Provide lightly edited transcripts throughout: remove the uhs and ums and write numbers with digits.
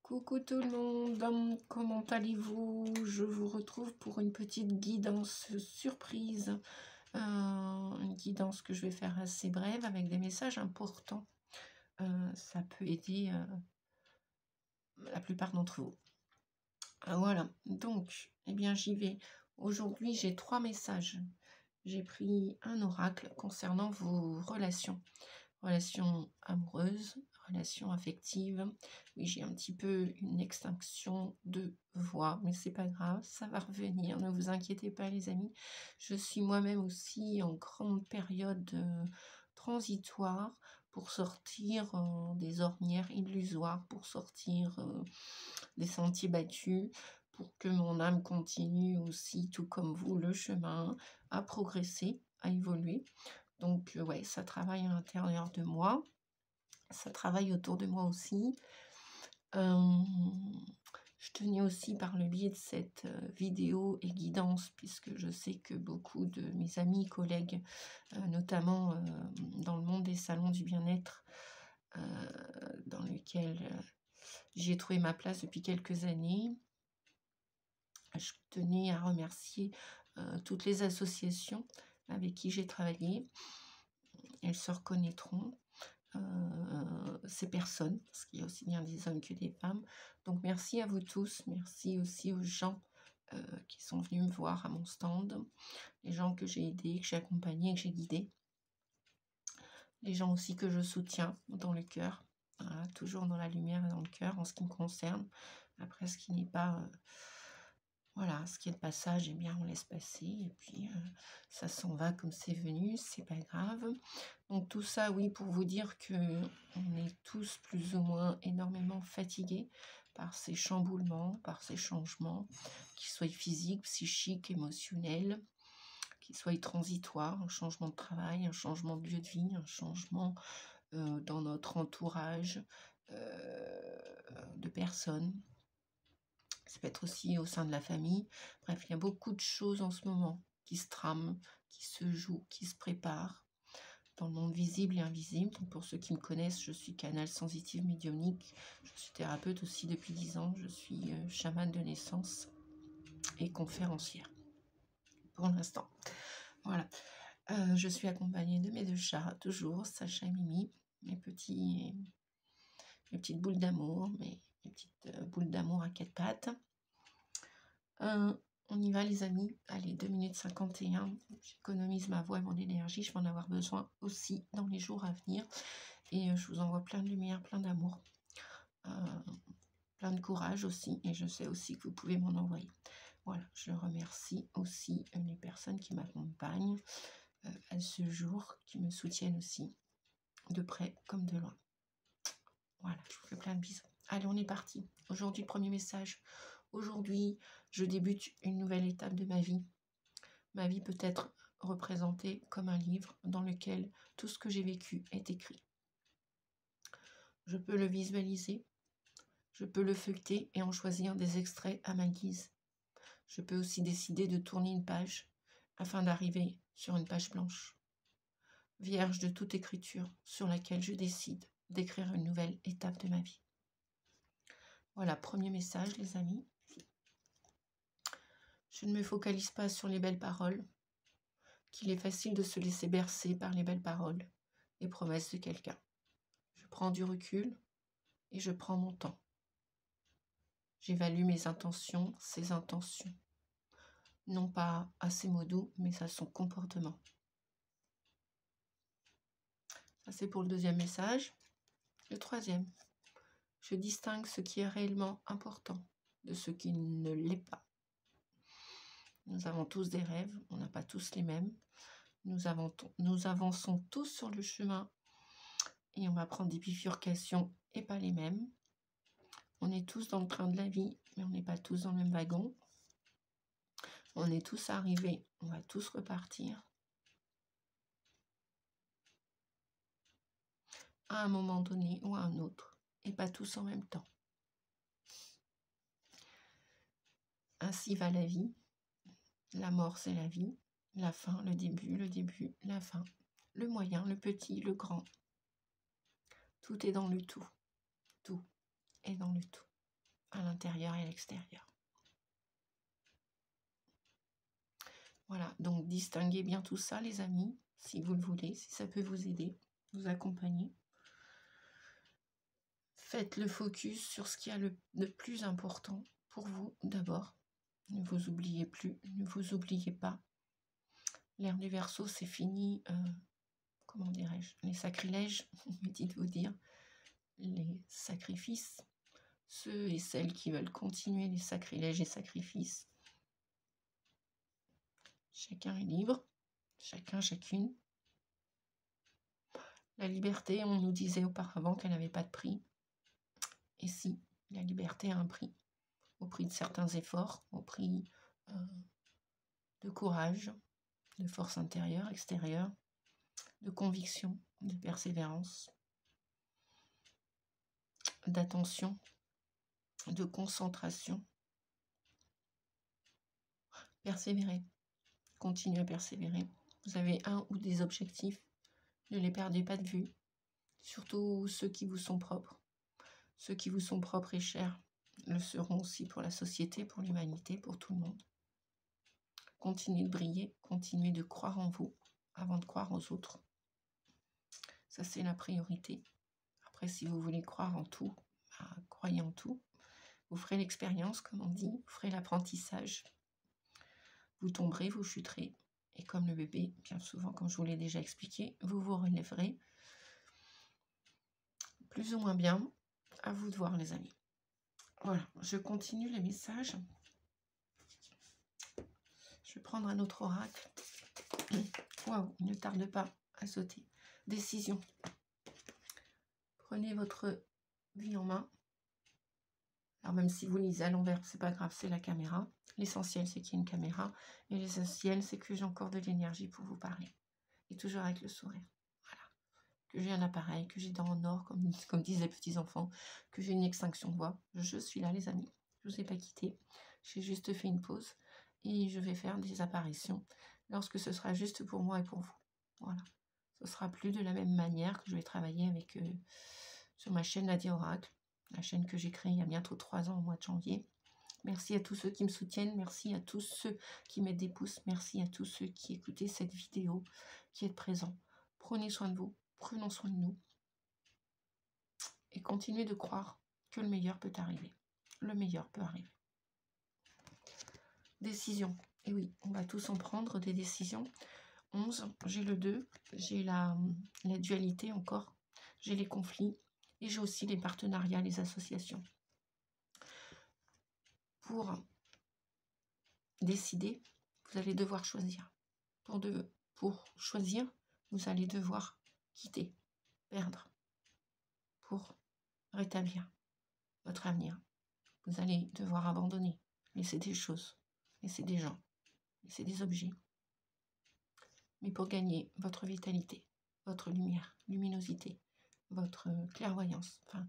Coucou tout le monde, comment allez-vous? Je vous retrouve pour une petite guidance surprise, une guidance que je vais faire assez brève avec des messages importants. Ça peut aider la plupart d'entre vous. Voilà, donc, eh bien j'y vais. Aujourd'hui, j'ai 3 messages. J'ai pris un oracle concernant vos relations amoureuses, relations affectives. Oui, j'ai un petit peu une extinction de voix, mais c'est pas grave, ça va revenir, ne vous inquiétez pas les amis. Je suis moi-même aussi en grande période transitoire pour sortir des ornières illusoires, pour sortir des sentiers battus, pour que mon âme continue aussi, tout comme vous, le chemin, à progresser, à évoluer. Donc, ouais, ça travaille à l'intérieur de moi, ça travaille autour de moi aussi. Je tenais aussi par le biais de cette vidéo et guidance, puisque je sais que beaucoup de mes amis, collègues, notamment dans le monde des salons du bien-être, dans lequel j'ai trouvé ma place depuis quelques années, je tenais à remercier toutes les associations avec qui j'ai travaillé. Elles se reconnaîtront, ces personnes, parce qu'il y a aussi bien des hommes que des femmes. Donc merci à vous tous, merci aussi aux gens qui sont venus me voir à mon stand, les gens que j'ai aidés, que j'ai accompagnés, que j'ai guidés, les gens aussi que je soutiens dans le cœur, voilà, toujours dans la lumière et dans le cœur en ce qui me concerne. Après, ce qui n'est pas... voilà, ce qui est le passage, eh bien, on laisse passer, et puis ça s'en va comme c'est venu, c'est pas grave. Donc tout ça, oui, pour vous dire que on est tous plus ou moins énormément fatigués par ces chamboulements, par ces changements, qu'ils soient physiques, psychiques, émotionnels, qu'ils soient transitoires, un changement de travail, un changement de lieu de vie, un changement dans notre entourage de personnes. Ça peut être aussi au sein de la famille. Bref, il y a beaucoup de choses en ce moment qui se trament, qui se jouent, qui se préparent dans le monde visible et invisible. Donc pour ceux qui me connaissent, je suis canal sensitive médiumnique. Je suis thérapeute aussi depuis 10 ans. Je suis chamane de naissance et conférencière pour l'instant. Voilà. Je suis accompagnée de mes 2 chats, toujours, Sacha et Mimi, mes petites boules d'amour, mes petites boules d'amour à 4 pattes. On y va les amis, allez, 2 minutes 51, j'économise ma voix et mon énergie, je vais en avoir besoin aussi dans les jours à venir, et je vous envoie plein de lumière, plein d'amour, plein de courage aussi, et je sais aussi que vous pouvez m'en envoyer. Voilà, je remercie aussi les personnes qui m'accompagnent à ce jour, qui me soutiennent aussi, de près comme de loin. Voilà, je vous fais plein de bisous. Allez, on est parti. Aujourd'hui, le premier message. Aujourd'hui, je débute une nouvelle étape de ma vie. Ma vie peut être représentée comme un livre dans lequel tout ce que j'ai vécu est écrit. Je peux le visualiser, je peux le feuilleter et en choisir des extraits à ma guise. Je peux aussi décider de tourner une page afin d'arriver sur une page blanche, vierge de toute écriture sur laquelle je décide d'écrire une nouvelle étape de ma vie. Voilà, premier message les amis. Je ne me focalise pas sur les belles paroles, qu'il est facile de se laisser bercer par les belles paroles, les promesses de quelqu'un. Je prends du recul et je prends mon temps. J'évalue mes intentions, ses intentions, non pas à ses mots doux, mais à son comportement. Ça c'est pour le deuxième message. Le troisième, je distingue ce qui est réellement important de ce qui ne l'est pas. Nous avons tous des rêves, on n'a pas tous les mêmes. Nous avançons tous sur le chemin et on va prendre des bifurcations et pas les mêmes. On est tous dans le train de la vie, mais on n'est pas tous dans le même wagon. On est tous arrivés, on va tous repartir. À un moment donné ou à un autre, et pas tous en même temps. Ainsi va la vie. La mort, c'est la vie. La fin, le début, la fin. Le moyen, le petit, le grand. Tout est dans le tout. Tout est dans le tout. à l'intérieur et à l'extérieur. Voilà, donc distinguez bien tout ça, les amis, si vous le voulez, si ça peut vous aider, vous accompagner. Faites le focus sur ce qui a le plus important pour vous d'abord. Ne vous oubliez plus, ne vous oubliez pas. L'ère du Verseau, c'est fini, comment dirais-je, les sacrilèges, dites-vous dire, les sacrifices. Ceux et celles qui veulent continuer les sacrilèges et sacrifices. Chacun est libre, chacun, chacune. La liberté, on nous disait auparavant qu'elle n'avait pas de prix. Et si, la liberté a un prix. Au prix de certains efforts, au prix de courage, de force intérieure, extérieure, de conviction, de persévérance, d'attention, de concentration. Persévérez, continuez à persévérer. Vous avez un ou des objectifs, ne les perdez pas de vue, surtout ceux qui vous sont propres. Ceux qui vous sont propres et chers le seront aussi pour la société, pour l'humanité, pour tout le monde. Continuez de briller, continuez de croire en vous avant de croire aux autres. Ça, c'est la priorité. Après, si vous voulez croire en tout, croyez en tout. Vous ferez l'expérience, comme on dit, vous ferez l'apprentissage. Vous tomberez, vous chuterez. Et comme le bébé, bien souvent, comme je vous l'ai déjà expliqué, vous vous relèverez. Plus ou moins bien. À vous de voir, les amis. Voilà, je continue les messages. Je vais prendre un autre oracle. Waouh, il ne tarde pas à sauter. Décision. Prenez votre vie en main. Alors même si vous lisez à l'envers, c'est pas grave, c'est la caméra. L'essentiel, c'est qu'il y ait une caméra. Et l'essentiel, c'est que j'ai encore de l'énergie pour vous parler. Et toujours avec le sourire. Voilà. Que j'ai un appareil, que j'ai dents en or, comme disent les petits enfants, que j'ai une extinction de voix. Je suis là, les amis. Je ne vous ai pas quitté. J'ai juste fait une pause. Et je vais faire des apparitions lorsque ce sera juste pour moi et pour vous. Voilà. Ce sera plus de la même manière que je vais travailler avec sur ma chaîne Nadia Oracle, la chaîne que j'ai créée il y a bientôt 3 ans au mois de janvier. Merci à tous ceux qui me soutiennent, merci à tous ceux qui mettent des pouces, merci à tous ceux qui écoutaient cette vidéo, qui êtes présents. Prenez soin de vous, prenons soin de nous et continuez de croire que le meilleur peut arriver. Le meilleur peut arriver. Décision. Et oui, on va tous en prendre des décisions. 11, j'ai le 2, j'ai la dualité encore, j'ai les conflits et j'ai aussi les partenariats, les associations. Pour décider, vous allez devoir choisir. Pour choisir, vous allez devoir quitter, perdre, pour rétablir votre avenir. Vous allez devoir abandonner, laisser des choses, laisser des gens, laisser des objets. Mais pour gagner votre vitalité, votre lumière, luminosité, votre clairvoyance, enfin,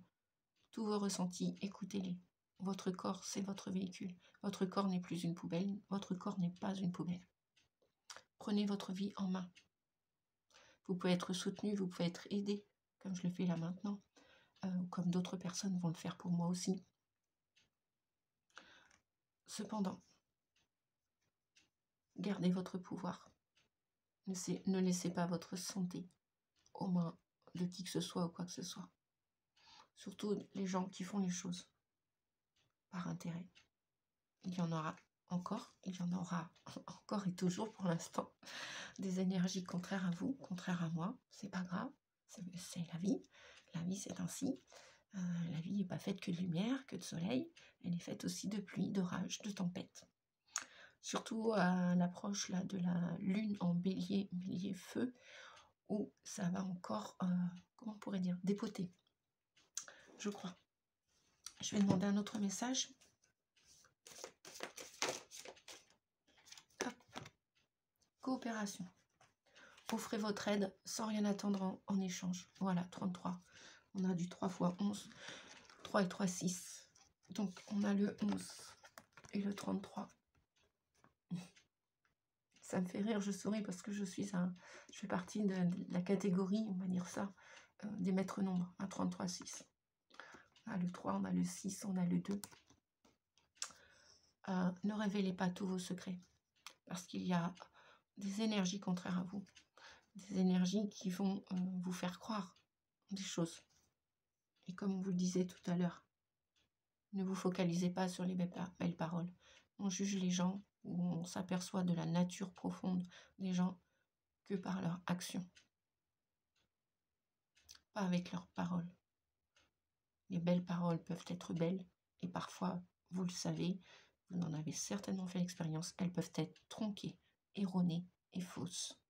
tous vos ressentis, écoutez-les. Votre corps, c'est votre véhicule. Votre corps n'est plus une poubelle. Votre corps n'est pas une poubelle. Prenez votre vie en main. Vous pouvez être soutenu, vous pouvez être aidé, comme je le fais là maintenant, comme d'autres personnes vont le faire pour moi aussi. Cependant, gardez votre pouvoir. Ne laissez pas votre santé aux mains de qui que ce soit ou quoi que ce soit. Surtout les gens qui font les choses par intérêt. Il y en aura encore, il y en aura encore et toujours pour l'instant des énergies contraires à vous, contraires à moi. C'est pas grave, c'est la vie. La vie, c'est ainsi. La vie n'est pas faite que de lumière, que de soleil. Elle est faite aussi de pluie, d'orage, de tempête. Surtout à l'approche là de la lune en bélier, bélier-feu, où ça va encore, comment on pourrait dire, dépoter, je crois. Je vais demander un autre message. Hop. Coopération. Offrez votre aide sans rien attendre en échange. Voilà, 33. On a du 3 x 11. 3 et 3, 6. Donc, on a le 11 et le 33. Ça me fait rire, je souris parce que je fais partie de la catégorie, on va dire ça, des maîtres nombres, à 33, 6. On a le 3, on a le 6, on a le 2. ne révélez pas tous vos secrets. Parce qu'il y a des énergies contraires à vous. Des énergies qui vont vous faire croire des choses. Et comme on vous le disait tout à l'heure, ne vous focalisez pas sur les belles paroles. On juge les gens, ou on s'aperçoit de la nature profonde des gens que par leur action. Pas avec leurs paroles. Les belles paroles peuvent être belles, et parfois, vous le savez, vous en avez certainement fait l'expérience, elles peuvent être tronquées, erronées et fausses.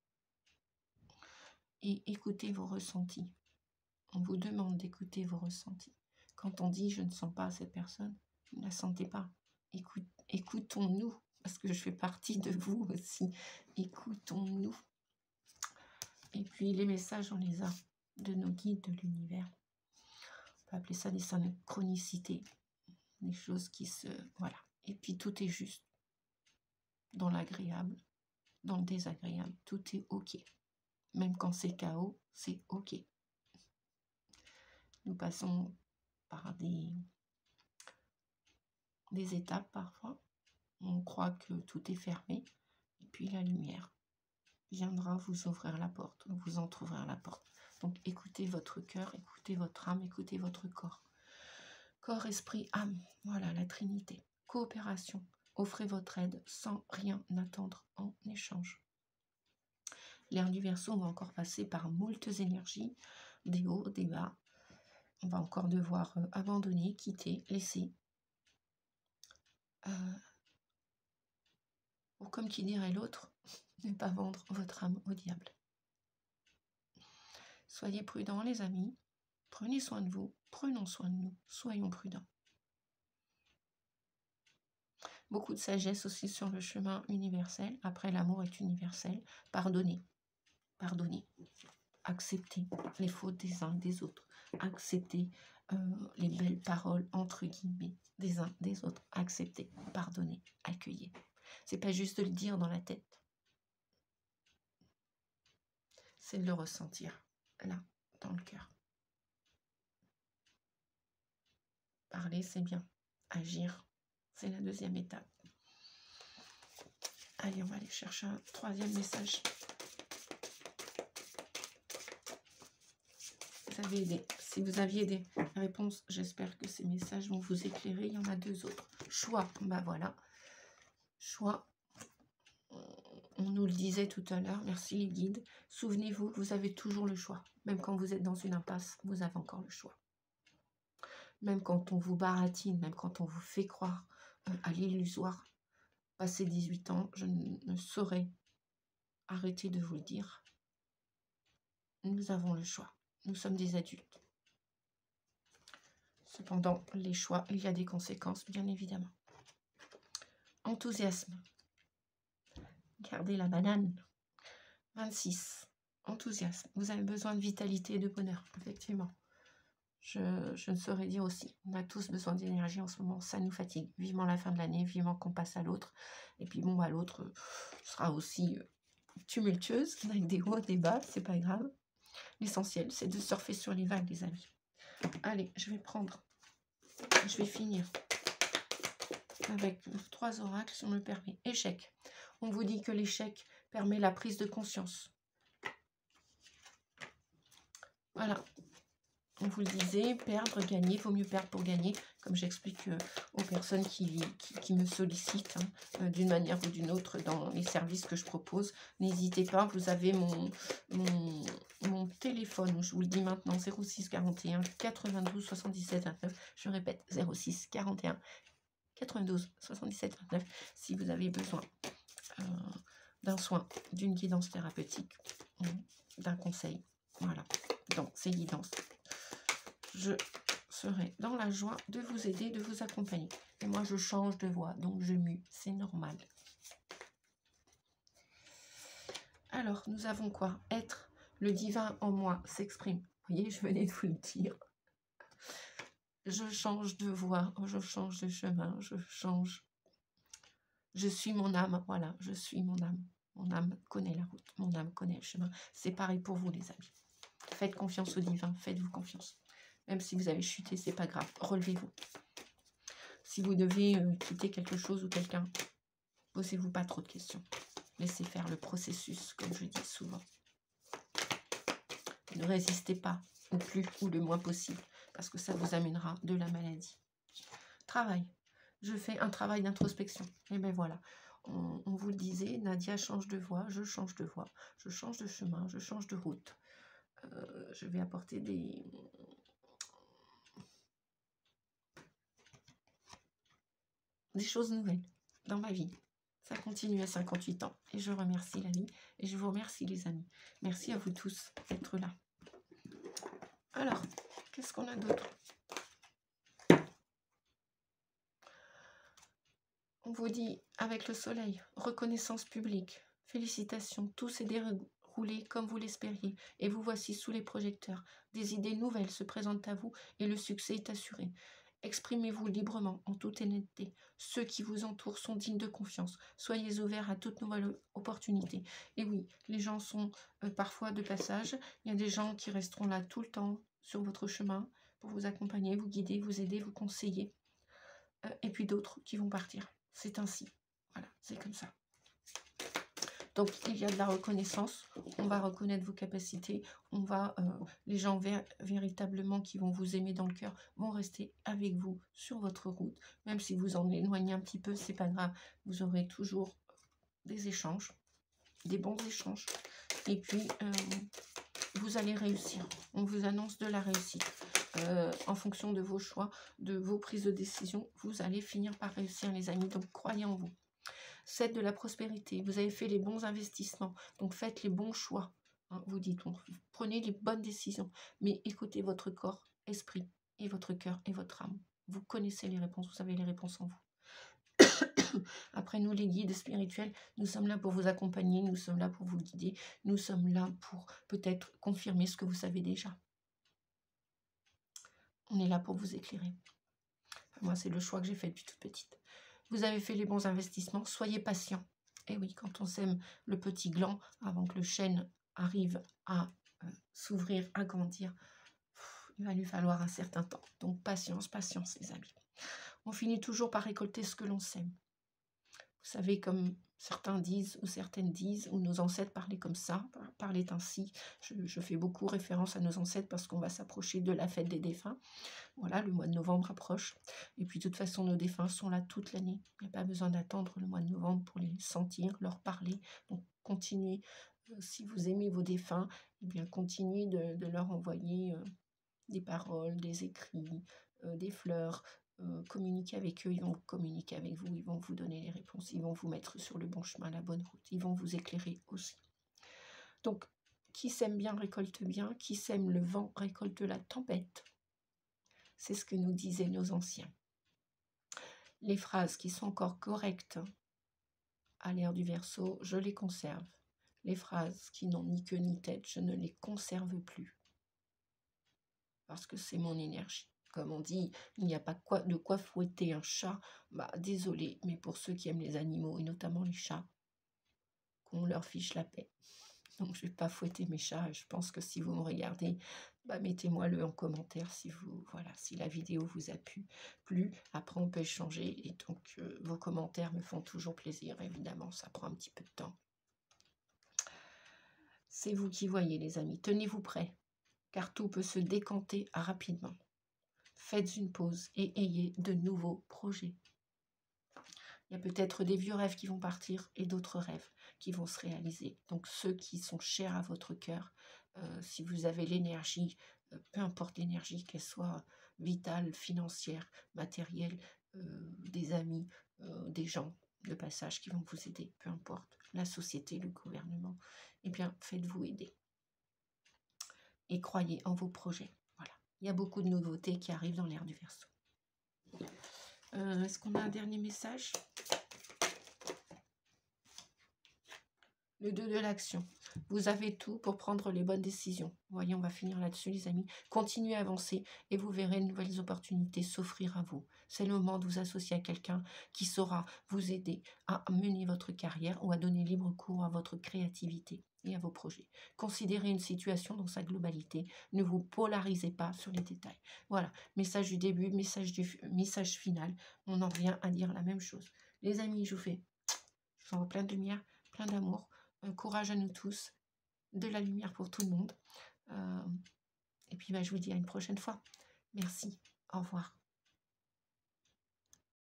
Et écoutez vos ressentis. On vous demande d'écouter vos ressentis. Quand on dit « je ne sens pas cette personne », vous ne la sentez pas. Écoutons-nous, parce que je fais partie de vous aussi. Écoutons-nous. Et puis les messages, on les a de nos guides de l'univers. On peut appeler ça des synchronicités. Des choses qui se... Voilà. Et puis tout est juste. Dans l'agréable, dans le désagréable, tout est OK. Même quand c'est chaos, c'est OK. Nous passons par des étapes parfois. On croit que tout est fermé. Et puis la lumière viendra vous ouvrir la porte, vous entrouvrir la porte. Donc écoutez votre cœur, écoutez votre âme, écoutez votre corps. Corps, esprit, âme. Voilà la Trinité. Coopération. Offrez votre aide sans rien attendre en échange. L'ère du Verseau, on va encore passer par moultes énergies, des hauts, des bas. On va encore devoir abandonner, quitter, laisser. Ou comme qui dirait l'autre, ne pas vendre votre âme au diable. Soyez prudents les amis, prenez soin de vous, prenons soin de nous, soyons prudents. Beaucoup de sagesse aussi sur le chemin universel. Après, l'amour est universel. Pardonnez, pardonnez, acceptez les fautes des uns des autres, acceptez les belles paroles entre guillemets des uns des autres, acceptez, pardonnez, accueillez. C'est pas juste de le dire dans la tête, c'est de le ressentir là, dans le cœur. Parler, c'est bien. Agir, c'est la deuxième étape. Allez, on va aller chercher un troisième message. Vous avez si vous aviez des réponses, j'espère que ces messages vont vous éclairer. Il y en a deux autres. Choix, ben voilà. Choix. On nous le disait tout à l'heure, merci les guides. Souvenez-vous, vous avez toujours le choix. Même quand vous êtes dans une impasse, vous avez encore le choix. Même quand on vous baratine, même quand on vous fait croire à l'illusoire, passé 18 ans, je ne saurais arrêter de vous le dire. Nous avons le choix. Nous sommes des adultes. Cependant, les choix, il y a des conséquences, bien évidemment. Enthousiasme. Gardez la banane. 26. Enthousiasme. Vous avez besoin de vitalité et de bonheur, effectivement. Je ne saurais dire aussi. On a tous besoin d'énergie en ce moment. Ça nous fatigue. Vivement la fin de l'année, vivement qu'on passe à l'autre. Et puis bon, bah, l'autre sera aussi tumultueuse, avec des hauts, des bas, c'est pas grave. L'essentiel, c'est de surfer sur les vagues, les amis. Allez, je vais finir avec 3 oracles, si on me permet. Échec. On vous dit que l'échec permet la prise de conscience. Voilà. On vous le disait, perdre, gagner, vaut mieux perdre pour gagner, comme j'explique aux personnes qui me sollicitent d'une manière ou d'une autre dans les services que je propose. N'hésitez pas, vous avez mon téléphone, je vous le dis maintenant, 06 41 92 77 29. Je répète, 06 41 92 77 29, si vous avez besoin d'un soin, d'une guidance thérapeutique, d'un conseil. Voilà, donc ces guidances. Je serai dans la joie de vous aider, de vous accompagner. Et moi, je change de voix, donc je mue, c'est normal. Alors, nous avons quoi? Être, le divin en moi s'exprime. Vous voyez, je venais de vous le dire. Je change de voix, je change de chemin, je change. Je suis mon âme, voilà, je suis mon âme. Mon âme connaît la route, mon âme connaît le chemin. C'est pareil pour vous, les amis. Faites confiance au divin, faites-vous confiance. Même si vous avez chuté, c'est pas grave, relevez-vous. Si vous devez quitter quelque chose ou quelqu'un, posez-vous pas trop de questions. Laissez faire le processus, comme je dis souvent. Ne résistez pas au plus ou le moins possible, parce que ça vous amènera de la maladie. Travail. Je fais un travail d'introspection. Et bien voilà, on vous le disait, Nadia change de voie, je change de voie, je change de chemin, je change de route. Je vais apporter des choses nouvelles dans ma vie. Ça continue à 58 ans et je remercie la vie et je vous remercie les amis. Merci à vous tous d'être là. Alors, qu'est-ce qu'on a d'autre? On vous dit, avec le soleil, reconnaissance publique, félicitations, tout s'est déroulé comme vous l'espériez, et vous voici sous les projecteurs. Des idées nouvelles se présentent à vous, et le succès est assuré. Exprimez-vous librement, en toute honnêteté. Ceux qui vous entourent sont dignes de confiance. Soyez ouverts à toute nouvelle opportunité. Et oui, les gens sont parfois de passage. Il y a des gens qui resteront là tout le temps sur votre chemin pour vous accompagner, vous guider, vous aider, vous conseiller. Et puis d'autres qui vont partir. C'est ainsi. Voilà, c'est comme ça. Donc, il y a de la reconnaissance. On va reconnaître vos capacités. On va, les gens véritablement qui vont vous aimer dans le cœur vont rester avec vous sur votre route. Même si vous en éloignez un petit peu, c'est pas grave. Vous aurez toujours des échanges, des bons échanges. Et puis, vous allez réussir. On vous annonce de la réussite. En fonction de vos choix, de vos prises de décision, vous allez finir par réussir, les amis. Donc, croyez en vous. C'est de la prospérité. Vous avez fait les bons investissements. Donc, faites les bons choix. Hein, vous dites, prenez les bonnes décisions. Mais écoutez votre corps, esprit, et votre cœur et votre âme. Vous connaissez les réponses. Vous avez les réponses en vous. Après, nous, les guides spirituels, nous sommes là pour vous accompagner. Nous sommes là pour vous guider. Nous sommes là pour peut-être confirmer ce que vous savez déjà. On est là pour vous éclairer. Moi, c'est le choix que j'ai fait depuis toute petite. Vous avez fait les bons investissements, soyez patient. Et oui, quand on sème le petit gland, avant que le chêne arrive à s'ouvrir, à grandir, il va lui falloir un certain temps. Donc, patience, patience, les amis. On finit toujours par récolter ce que l'on sème. Vous savez, comme certains disent, ou certaines disent, ou nos ancêtres parlaient comme ça, parlaient ainsi. Je fais beaucoup référence à nos ancêtres parce qu'on va s'approcher de la fête des défunts. Voilà, le mois de novembre approche. Et puis, de toute façon, nos défunts sont là toute l'année. Il n'y a pas besoin d'attendre le mois de novembre pour les sentir, leur parler. Donc, continuez. Si vous aimez vos défunts, eh bien, continuez de leur envoyer des paroles, des écrits, des fleurs. Communiquez avec eux, ils vont communiquer avec vous, ils vont vous donner les réponses, ils vont vous mettre sur le bon chemin, la bonne route, ils vont vous éclairer aussi. Donc, qui sème bien récolte bien, qui sème le vent récolte la tempête. C'est ce que nous disaient nos anciens. Les phrases qui sont encore correctes à l'ère du Verseau, je les conserve. Les phrases qui n'ont ni queue ni tête, je ne les conserve plus. Parce que c'est mon énergie. Comme on dit, il n'y a pas de quoi fouetter un chat. Bah, désolé, mais pour ceux qui aiment les animaux, et notamment les chats, qu'on leur fiche la paix. Donc, je ne vais pas fouetter mes chats. Je pense que si vous me regardez, bah, mettez-moi-le en commentaire si si la vidéo vous a plu. Après, on peut échanger. Et donc, vos commentaires me font toujours plaisir. Évidemment, ça prend un petit peu de temps. C'est vous qui voyez, les amis. Tenez-vous prêts, car tout peut se décanter rapidement. Faites une pause et ayez de nouveaux projets. Il y a peut-être des vieux rêves qui vont partir et d'autres rêves qui vont se réaliser. Donc ceux qui sont chers à votre cœur, si vous avez l'énergie, peu importe l'énergie, qu'elle soit vitale, financière, matérielle, des amis, des gens de passage qui vont vous aider, peu importe, la société, le gouvernement, eh bien faites-vous aider. Et croyez en vos projets. Voilà. Il y a beaucoup de nouveautés qui arrivent dans l'ère du Verseau. Est-ce qu'on a un dernier message? Le 2 de l'action. Vous avez tout pour prendre les bonnes décisions. Voyez, on va finir là-dessus, les amis. Continuez à avancer et vous verrez de nouvelles opportunités s'offrir à vous. C'est le moment de vous associer à quelqu'un qui saura vous aider à mener votre carrière ou à donner libre cours à votre créativité. et à vos projets. Considérez une situation dans sa globalité. Ne vous polarisez pas sur les détails. Voilà, message du début, message final. On en revient à dire la même chose. Les amis, je vous envoie plein de lumière, plein d'amour. Courage à nous tous. De la lumière pour tout le monde. Et puis, je vous dis à une prochaine fois. Merci. Au revoir.